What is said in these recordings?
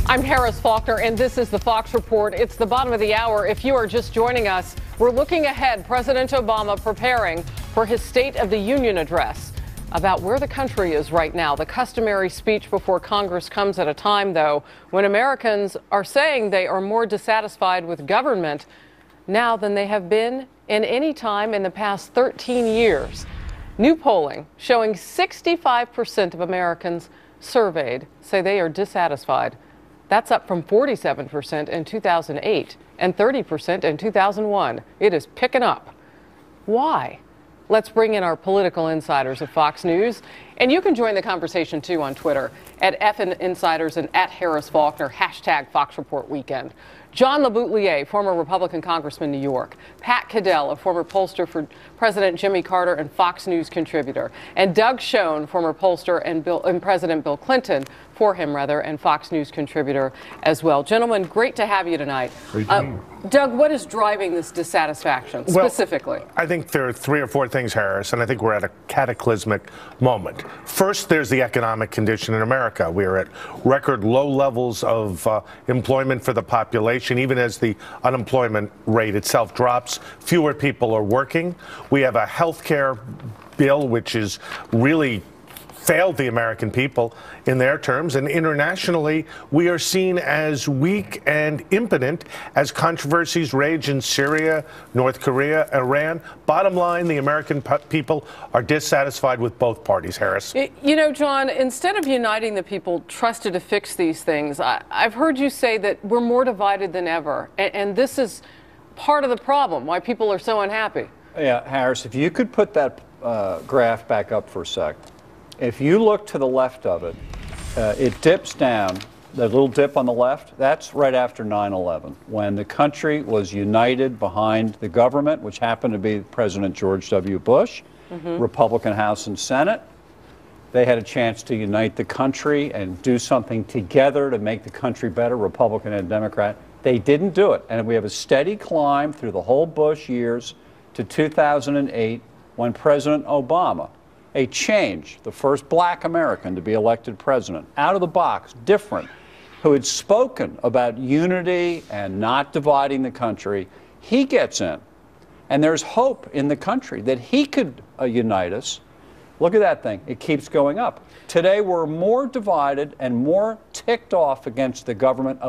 I'm Harris Faulkner, and this is the Fox Report. It's the bottom of the hour. If you are just joining us, we're looking ahead. President Obama preparing for his State of the Union address about where the country is right now. The customary speech before Congress comes at a time, though, when Americans are saying they are more dissatisfied with government now than they have been in any time in the past 13 years. New polling showing 65% of Americans surveyed say they are dissatisfied. That's up from 47% in 2008 and 30% in 2001. It is picking up. Why? Let's bring in our political insiders at Fox News. And you can join the conversation, too, on Twitter at FN Insiders and at Harris Faulkner, hashtag Fox Report Weekend. John LeBoutillier, former Republican congressman, New York. Pat Caddell, a former pollster for President Jimmy Carter and Fox News contributor. And Doug Schoen, former pollster and President Bill Clinton, for him, rather, and Fox News contributor as well. Gentlemen, great to have you tonight. Doug, what is driving this dissatisfaction specifically? Well, I think there are 3 or 4 things, Harris, and I think we're at a cataclysmic moment. First, there's the economic condition in America. We are at record low levels of employment for the population, even as the unemployment rate itself drops. Fewer people are working. We have a health care bill which is really failed the American people in their terms, and internationally we are seen as weak and impotent as controversies rage in Syria, North Korea, Iran. Bottom line, the American people are dissatisfied with both parties, Harris. You know, John, instead of uniting the people trusted to fix these things, I've heard you say that we're more divided than ever, and this is part of the problem, why people are so unhappy. Yeah, Harris, if you could put that graph back up for a sec. If you look to the left of it, it dips down. The little dip on the left, that's right after 9/11, when the country was united behind the government, which happened to be President George W. Bush, Republican House and Senate. They had a chance to unite the country and do something together to make the country better, Republican and Democrat. They didn't do it. And we have a steady climb through the whole Bush years to 2008, when President Obama, a change, the first black American to be elected president, out of the box, different, who had spoken about unity and not dividing the country, he gets in. And there's hope in the country that he could unite us. Look at that thing. It keeps going up. Today, we're more divided and more ticked off against the government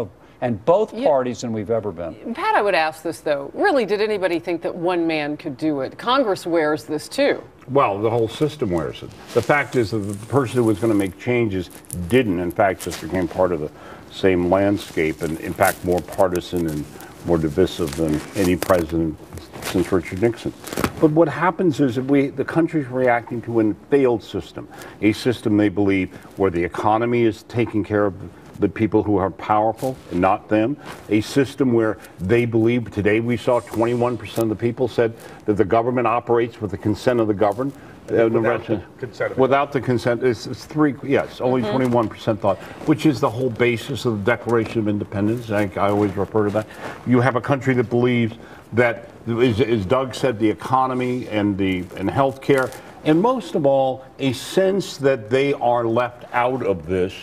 and both parties than we've ever been. Pat, I would ask this, though. Really, did anybody think that one man could do it? Congress wears this, too. Well, the whole system wears it. The fact is that the person who was going to make changes didn't. In fact, just became part of the same landscape, and in fact, more partisan and more divisive than any president since Richard Nixon. But what happens is that the country's reacting to a failed system, a system they believe where the economy is taking care of the people who are powerful and not them, a system where they believe, today we saw 21% of the people said that the government operates with the consent of the governed. Without the consent, it's 3, yes, only 21% thought, which is the whole basis of the Declaration of Independence. I always refer to that. You have a country that believes that, as Doug said, the economy and health care, and most of all, a sense that they are left out of this.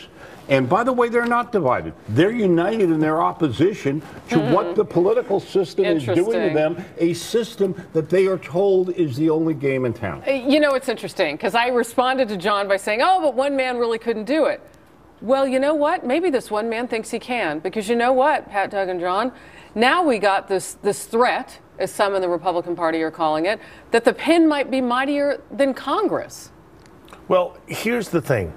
And by the way, they're not divided. They're united in their opposition to what the political system is doing to them, a system that they are told is the only game in town. You know, it's interesting, because I responded to John by saying, oh, but one man really couldn't do it. Well, you know what? Maybe this one man thinks he can, because you know what, Pat, Doug, and John? Now we got this threat, as some in the Republican Party are calling it, that the pen might be mightier than Congress. Well, here's the thing.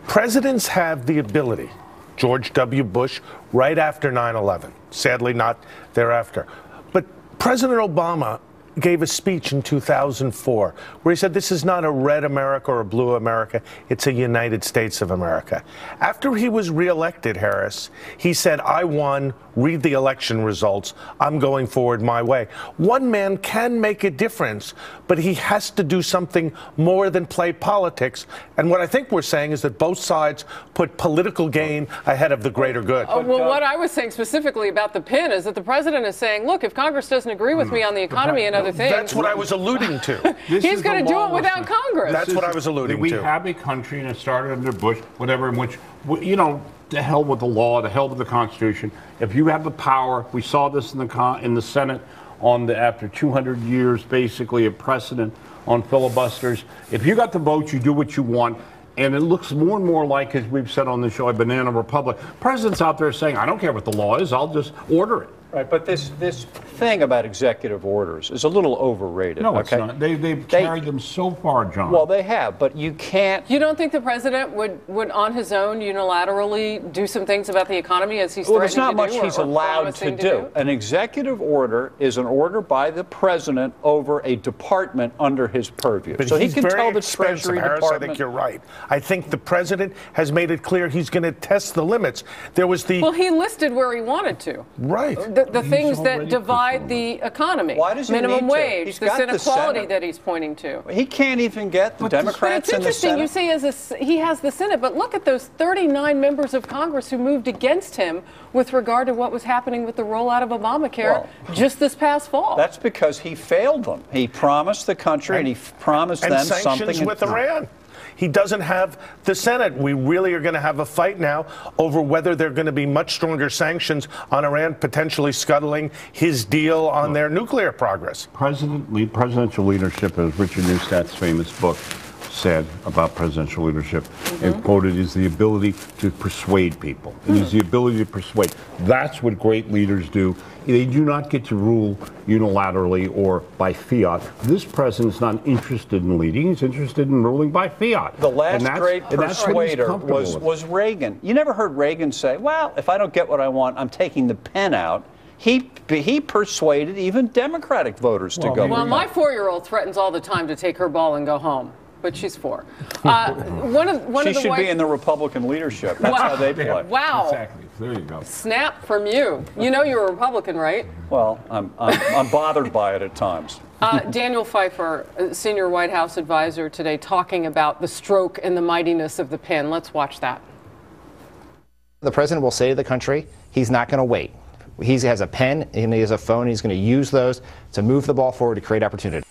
Presidents have the ability, George W. Bush, right after 9/11, sadly not thereafter. But President Obama gave a speech in 2004 where he said this is not a red America or a blue America, it's a United States of America. After he was reelected, Harris, he said, I won, read the election results, I'm going forward my way. One man can make a difference, but he has to do something more than play politics. And what I think we're saying is that both sides put political gain ahead of the greater good. Well, what I was saying specifically about the pin is that the president is saying, look, if Congress doesn't agree with me on the economy and other things. That's what I was alluding to. He's going to do it without Congress. That's what I was alluding to. We have a country, and it started under Bush, whatever, in which, you know, the hell with the law, the hell with the Constitution. If you have the power, we saw this in the Senate after 200 years, basically, a precedent on filibusters. If you got the votes, you do what you want. And it looks more and more like, as we've said on the show, a banana republic. President's out there saying, I don't care what the law is, I'll just order it. Right, but this thing about executive orders is a little overrated. No, okay? it's not. They've carried them so far, John. Well, they have, but you can't. You don't think the president would on his own unilaterally do some things about the economy as he's threatening to do? Well, there's not much he's allowed to do. An executive order is an order by the president over a department under his purview. But so he he's can very tell the expensive, Treasury Harris, Department. I think you're right. I think the president has made it clear he's going to test the limits. There was the... Well, he listed where he wanted to. Right. The things that divide the economy. Why does he minimum need to? wage, He's this got the inequality Senate. that he's pointing to. He can't even get the Democrats But in the it's interesting. Senate. You say he has the Senate, but look at those 39 members of Congress who moved against him with regard to what was happening with the rollout of Obamacare just this past fall. That's because he failed them. He promised the country and he promised them sanctions something. with Iran. He doesn't have the Senate. We really are going to have a fight now over whether there are going to be much stronger sanctions on Iran, potentially scuttling his deal on their nuclear progress. Presidential leadership, as Richard Newstadt's famous book said about presidential leadership, and quoted, is the ability to persuade people. It is the ability to persuade. That's what great leaders do. They do not get to rule unilaterally or by fiat. This president's not interested in leading. He's interested in ruling by fiat. The last great persuader was Reagan. You never heard Reagan say, well, if I don't get what I want, I'm taking the pen out. He persuaded even Democratic voters to go. Well, my 4-year-old threatens all the time to take her ball and go home. But she's 4. She should be in the Republican leadership. That's how they play. Wow. Exactly. There you go. Snap from you. You know you're a Republican, right? Well, I'm bothered by it at times. Daniel Pfeiffer, senior White House advisor today, talking about the stroke and the mightiness of the pen. Let's watch that. The president will say to the country, he's not going to wait. He has a pen and he has a phone. And he's going to use those to move the ball forward to create opportunity.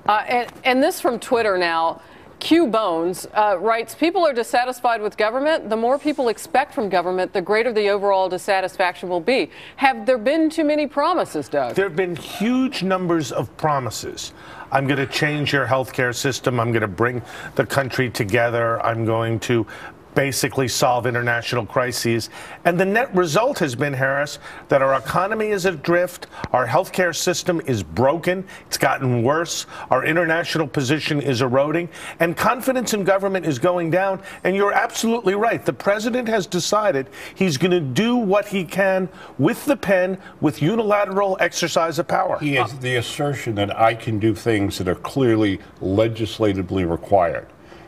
And this from Twitter now. Q Bones writes, people are dissatisfied with government. The more people expect from government, the greater the overall dissatisfaction will be. Have there been too many promises, Doug? There have been huge numbers of promises. I'm going to change your health care system. I'm going to bring the country together. I'm going to basically solve international crises. And the net result has been, Harris, that our economy is adrift, our healthcare system is broken, it's gotten worse, our international position is eroding, and confidence in government is going down. And you're absolutely right. The president has decided he's going to do what he can with the pen, with unilateral exercise of power. He has the assertion that I can do things that are clearly legislatively required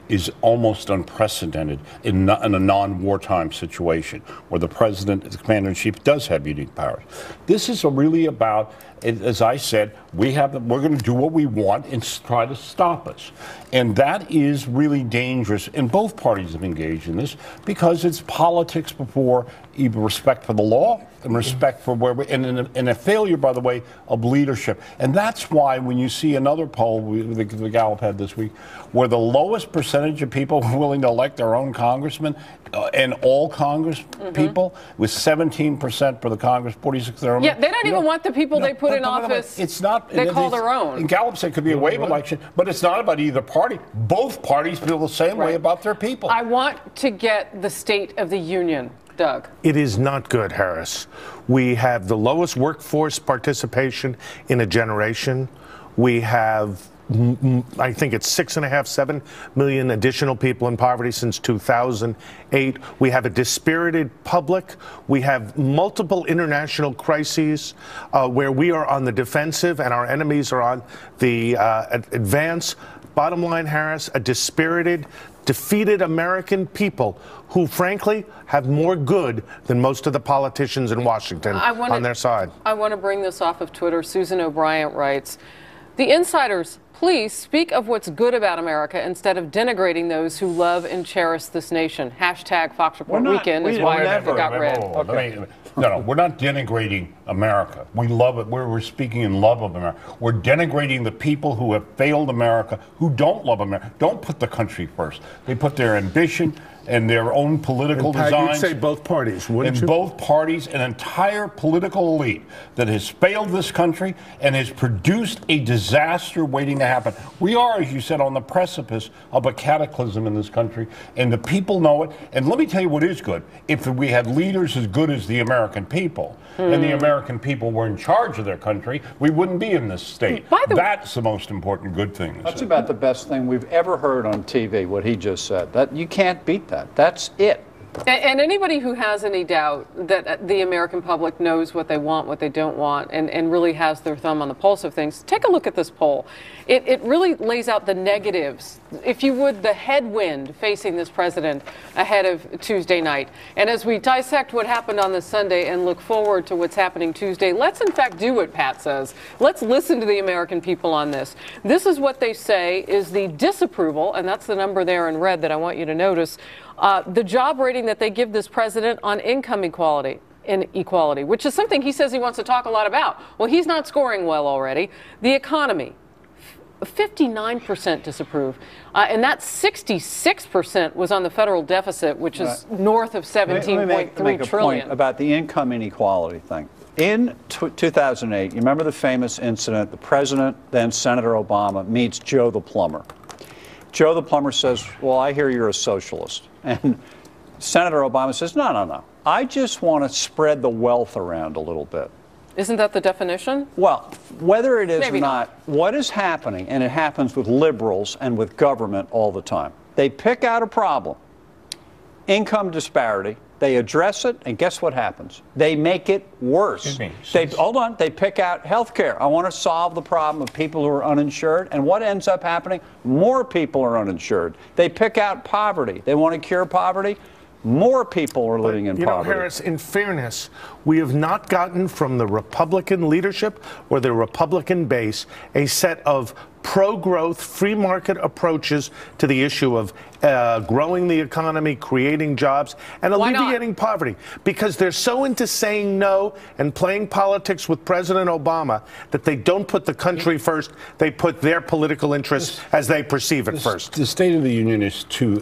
is almost unprecedented in a non-wartime situation where the president, the commander-in-chief, does have unique powers. This is really about, as I said, we're going to do what we want and try to stop us. And that is really dangerous. And both parties have engaged in this because it's politics before even respect for the law and respect for where we, and a failure, by the way, of leadership. And that's why when you see another poll the Gallup had this week, where the lowest percentage of people willing to elect their own congressman and all Congress people, with 17% for the Congress, 46% their own. Yeah, they don't even want the people they put in office. It's not. They call their own. And Gallup said it could be a wave election, but it's not about either party. Both parties feel the same way about their people. I want to get the State of the Union, Doug. It is not good, Harris. We have the lowest workforce participation in a generation. We have, I think it's 6.5, 7 million additional people in poverty since 2008. We have a dispirited public. We have multiple international crises where we are on the defensive and our enemies are on the advance. Bottom line, Harris, a dispirited, defeated American people who, frankly, have more good than most of the politicians in Washington on their side. I want to bring this off of Twitter. Susan O'Brien writes, the insiders, please speak of what's good about America instead of denigrating those who love and cherish this nation. Hashtag Fox Report Weekend is why it got read. No, we're not denigrating America. We love it. We're speaking in love of America. We're denigrating the people who have failed America, who don't love America, don't put the country first. They put their ambition and their own political designs. You'd say both parties, wouldn't you? Both parties, an entire political elite that has failed this country and has produced a disaster waiting to happen. We are, as you said, on the precipice of a cataclysm in this country, and the people know it. And let me tell you what is good. If we had leaders as good as the American people, and the American people were in charge of their country, we wouldn't be in this state. That's the most important good thing. That's about the best thing we've ever heard on TV, what he just said. That you can't beat that. That's it. And anybody who has any doubt that the American public knows what they want, what they don't want, and really has their thumb on the pulse of things, take a look at this poll. It really lays out the negatives, if you would, the headwind facing this president ahead of Tuesday night. And as we dissect what happened on this Sunday and look forward to what's happening Tuesday, let's in fact do what Pat says. Let's listen to the American people on this. This is what they say is the disapproval, and that's the number there in red that I want you to notice, the job rating that they give this president on income inequality, which is something he says he wants to talk a lot about. Well, he's not scoring well already. The economy, 59% disapprove, and that 66% was on the federal deficit, which is north of 17.3 trillion. Point about the income inequality thing. In 2008, you remember the famous incident, the president, then Senator Obama, meets Joe the plumber. Joe the plumber says, well, I hear you're a socialist. And Senator Obama says, no. I just want to spread the wealth around a little bit. Isn't that the definition? Well, whether it is Maybe or not, what is happening, and it happens with liberals and with government all the time, they pick out a problem, income disparity, they address it, and guess what happens? They make it worse. Hold on, they pick out health care. I want to solve the problem of people who are uninsured, and what ends up happening? More people are uninsured. They pick out poverty. They want to cure poverty. More people are living in poverty. You know, Harris, in fairness, we have not gotten from the Republican leadership or the Republican base a set of pro-growth, free market approaches to the issue of growing the economy, creating jobs, and alleviating poverty. Because they're so into saying no and playing politics with President Obama that they don't put the country first. They put their political interests as they perceive it first. The State of the Union is two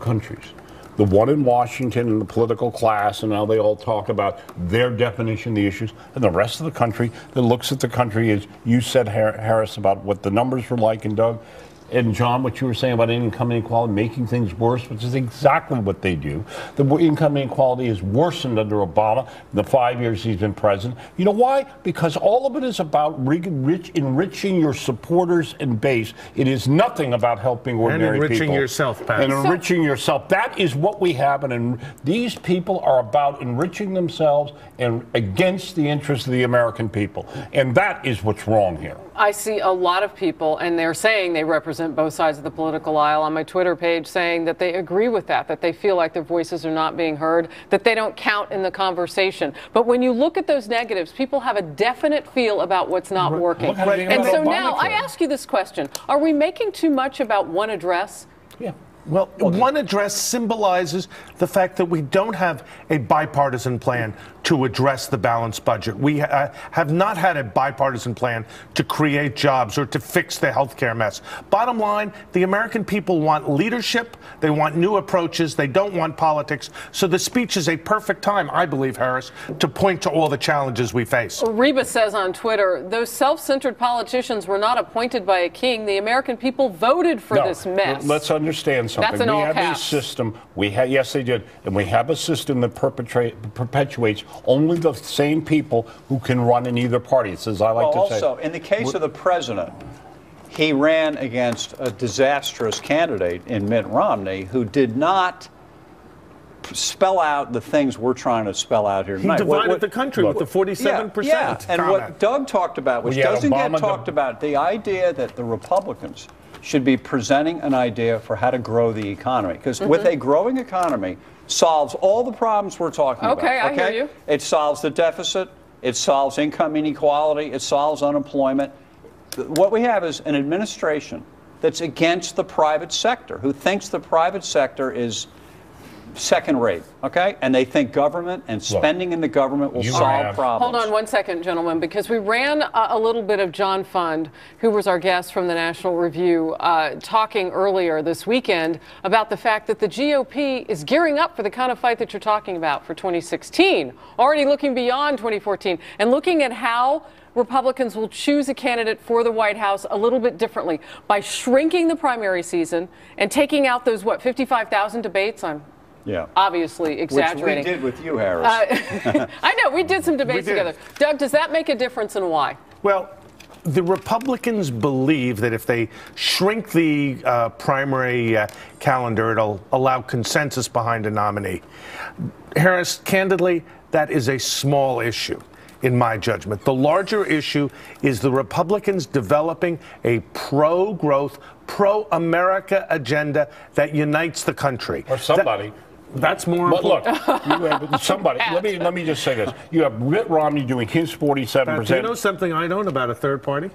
countries. The one in Washington and the political class, and now they all talk about their definition of the issues, and the rest of the country that looks at the country, as you said, Harris, about what the numbers were like, and Doug, and John, what you were saying about income inequality, making things worse, which is exactly what they do. The income inequality is worsened under Obama, the 5 years he's been president. You know why? Because all of it is about enriching your supporters and base. It is nothing about helping ordinary people. And enriching yourself, Pat. And enriching yourself. That is what we have, and these people are about enriching themselves and against the interests of the American people. And that is what's wrong here. I see a lot of people, and they're saying they represent both sides of the political aisle on my Twitter page, saying that they agree with that they feel like their voices are not being heard, that they don't count in the conversation. But when you look at those negatives, people have a definite feel about what's not working. And so now I ask you this question. Are we making too much about one address? Yeah. Well, one address symbolizes the fact that we don't have a bipartisan plan to address the balanced budget. We have not had a bipartisan plan to create jobs or to fix the healthcare mess. Bottom line, the American people want leadership. They want new approaches. They don't want politics. So the speech is a perfect time, I believe, Harris, to point to all the challenges we face. Reba says on Twitter, those self-centered politicians were not appointed by a king. The American people voted for this mess. Let's understand something. That's in all caps. We have a system. Yes, they did. And we have a system that perpetuates only the same people who can run in either party. It's as I like to say. Also, in the case of the president, he ran against a disastrous candidate in Mitt Romney who did not spell out the things we're trying to spell out here tonight. He divided the country with the 47%. Yeah, and what Doug talked about, which doesn't get talked about, the idea that the Republicans should be presenting an idea for how to grow the economy. Because with a growing economy, solves all the problems we're talking about. Okay, I hear you. It solves the deficit. It solves income inequality. It solves unemployment. What we have is an administration that's against the private sector, who thinks the private sector is second rate, okay? And they think government and spending in the government will solve problems. Hold on one second, gentlemen, because we ran a little bit of John Fund, who was our guest from the National Review, talking earlier this weekend about the fact that the GOP is gearing up for the kind of fight that you're talking about for 2016, already looking beyond 2014 and looking at how Republicans will choose a candidate for the White House a little bit differently by shrinking the primary season and taking out those, 55,000 debates? I'm obviously exaggerating. Which we did with you, Harris. I know, we did some debates together. Doug, does that make a difference and why? Well, the Republicans believe that if they shrink the primary calendar, it'll allow consensus behind a nominee. Harris, candidly, that is a small issue, in my judgment. The larger issue is the Republicans developing a pro-growth, pro-America agenda that unites the country. Or somebody. That's more important. But look, you have somebody. let me just say this. You have Mitt Romney doing his 47%. Do you know something I don't about a third party?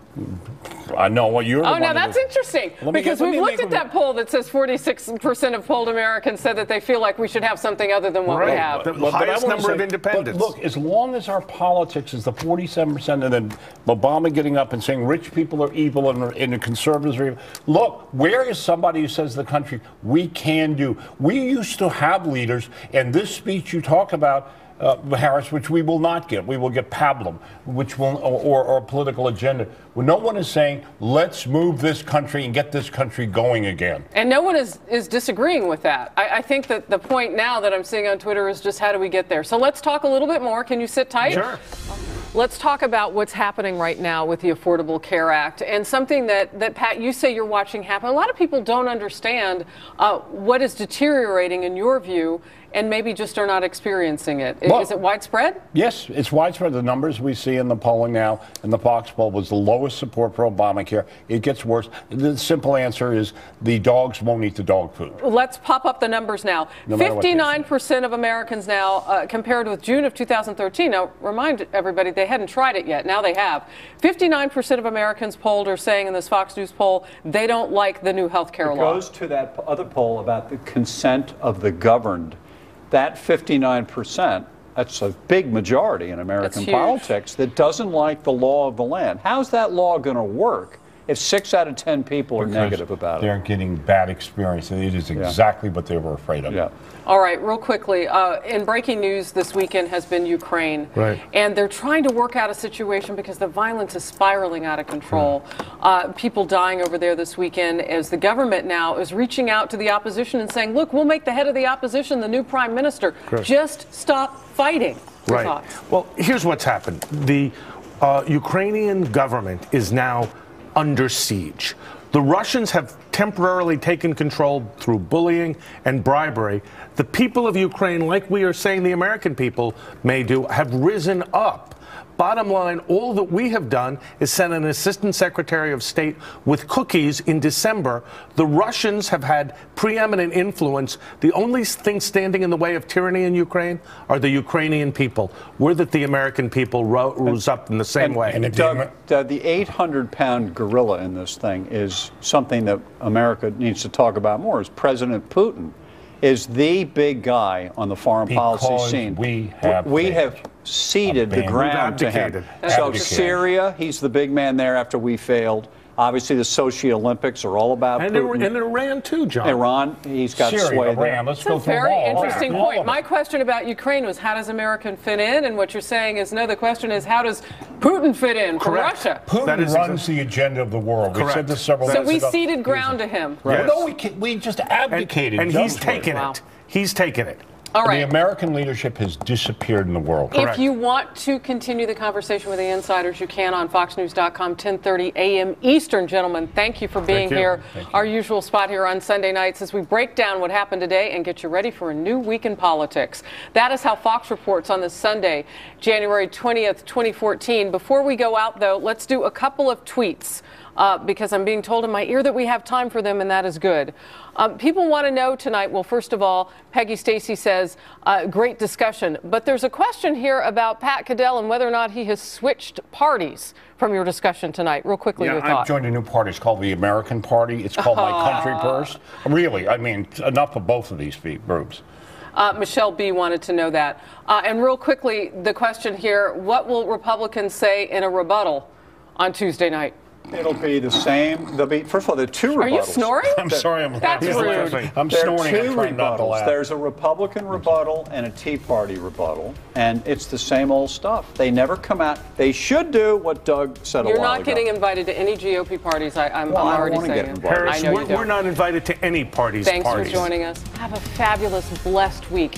I know what you're. Oh, no, that's interesting. Because we've looked at that poll that says 46% of polled Americans said that they feel like we should have something other than what we have. The highest number of independents. Look, as long as our politics is the 47% and then Obama getting up and saying rich people are evil and the conservatives are evil. Look, where is somebody who says the country, we can do? We used to have leaders, and this speech you talk about, Harris, which we will not get. We will get pablum, which will, or a political agenda. Well, no one is saying, let's move this country and get this country going again. And no one is disagreeing with that. I think that the point now that I'm seeing on Twitter is just how do we get there? So let's talk a little bit more. Can you sit tight? Sure. Let's talk about what's happening right now with the Affordable Care Act and something that Pat, you say you're watching happen. A lot of people don't understand what is deteriorating in your view and maybe just are not experiencing it. Well, is it widespread? Yes, it's widespread. The numbers we see in the polling now, in the Fox poll, was the lowest support for Obamacare. It gets worse. The simple answer is the dogs won't eat the dog food. Let's pop up the numbers now. 59% of Americans now, compared with June of 2013. Now, remind everybody, they hadn't tried it yet. Now they have. 59% of Americans polled are saying in this Fox News poll they don't like the new health care law. It goes to that other poll about the consent of the governed. That 59%, that's a big majority in American politics that doesn't like the law of the land. How's that law going to work if 6 out of 10 people are negative about it? They're getting bad experience. It is exactly what they were afraid of. Yeah. All right, real quickly, in breaking news this weekend has been Ukraine. Right. And they're trying to work out a situation because the violence is spiraling out of control. People dying over there this weekend as the government now is reaching out to the opposition and saying, look, we'll make the head of the opposition the new prime minister. Correct. Just stop fighting. Your thoughts? Well, here's what's happened. The Ukrainian government is now under siege. The Russians have temporarily taken control through bullying and bribery. The people of Ukraine, like we are saying the American people may do, have risen up. Bottom line, all that we have done is send an assistant secretary of state with cookies in December. The Russians have had preeminent influence. The only thing standing in the way of tyranny in Ukraine are the Ukrainian people. We're that the American people rose up in the same way. And Doug, the 800-pound gorilla in this thing is something that America needs to talk about more, is President Putin is the big guy on the foreign policy scene. We have ceded the ground to him. So Syria, he's the big man there after we failed. Obviously, the Sochi Olympics are all about Putin. And Iran, too, John. Iran, he's got sway there. Let's That's a very interesting point. My question about Ukraine was how does America fit in? And what you're saying is, no, the question is how does Putin fit in from Russia? Putin runs the agenda of the world. We said this several times. So we ceded ground to him. Yes. Well, no, we just abdicated. And he's taken it. He's taken it. All right. The American leadership has disappeared in the world. If you want to continue the conversation with the insiders, you can on foxnews.com, 10:30 a.m. Eastern. Gentlemen, thank you for being here. Our usual spot here on Sunday nights as we break down what happened today and get you ready for a new week in politics. That is how Fox reports on this Sunday, January 20th, 2014. Before we go out, though, let's do a couple of tweets. Because I'm being told in my ear that we have time for them, and that is good. People want to know tonight, well, first of all, Peggy Stacey says, great discussion. But there's a question here about Pat Caddell and whether or not he has switched parties from your discussion tonight. Real quickly, your thought. I've joined a new party. It's called the American Party. It's called My Country First. Really, I mean, enough of both of these groups. Michelle B. wanted to know that. And real quickly, the question here, what will Republicans say in a rebuttal on Tuesday night? It'll be the same. There'll be, first of all, there are two rebuttals. Are you snoring? I'm sorry, That's rude. I'm There are snoring. two I'm trying not to rebuttals. laugh. There's a Republican rebuttal and a Tea Party rebuttal, and it's the same old stuff. They never come out. They should do what Doug said a while You're ago. not getting invited to any GOP parties. I'm Well, I don't already wanna saying. get invited. Harris, I know you we're don't. not invited to any parties. Thanks parties. for joining us. Have a fabulous, blessed week.